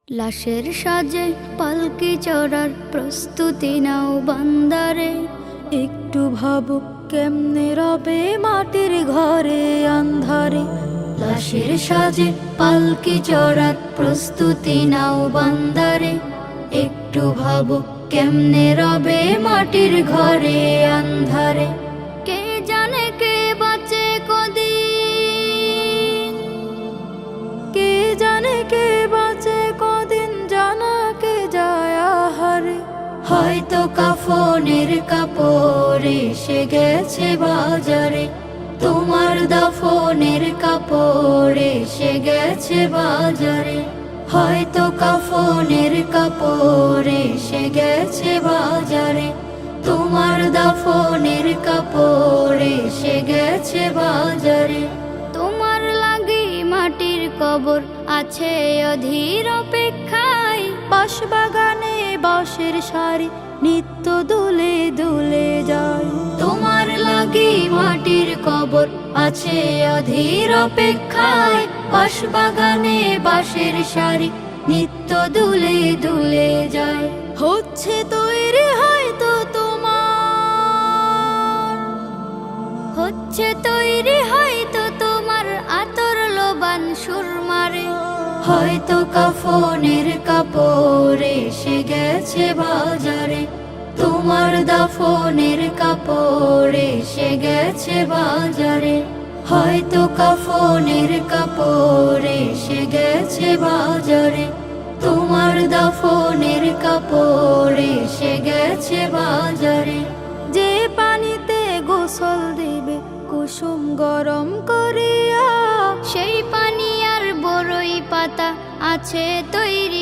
লাশের সাজে পালকি চড়ার প্রস্তুতি নাও বান্দারে। একটু ভাবো কেমনে রবে মাটির ঘরে আন্ধারে। লাশের সাজে পালকি চড়ার প্রস্তুতি নাও বান্দারে। একটু ভাবো কেমনে রবে মাটির ঘরে আন্ধারে। কে জানে কে বাঁচে কদিন, কে জানে কে বাঁচে কদিন, জানা কে যায় আহারে। হয়তো কাফনের কাপড় এসে গেছে বাজারে। তোমার দাফনের কাপড় এসে গেছে বাজারে। হয়তো কাফনের কাপড় এসে গেছে বাজারে। তোমার দাফনের কাপড় এসে গেছে বাজারে। তোমার লাগি মাটির কবর আছে অধীর অপেক্ষায়। বাঁশবাগানে বাঁশের সারি নিত্য দুলে দুলে যায়। তোমার লাগি মাটির কবর আছে অধীর অপেক্ষায়। বাঁশবাগানে বাঁশের সারি নিত্য দুলে দুলে যায়। হচ্ছে তৈরি হয়তো তোমার, হচ্ছে তৈরি হয়তো তোমার আতর লোবান সুরমারে। হয়তো কাফনের কাপড় এসে গেছে বাজারে। তোমার দাফনের কাপড় এসে গেছে বাজারে। হয়তো কাফনের কাপড় এসে গেছে বাজারে। তোমার দাফনের কাপড় এসে গেছে বাজারে। যে পানিতে গোসল দিবে কুসুম গরম করিয়া, সেই পানি আর বড়ই পাতা আছে তৈরি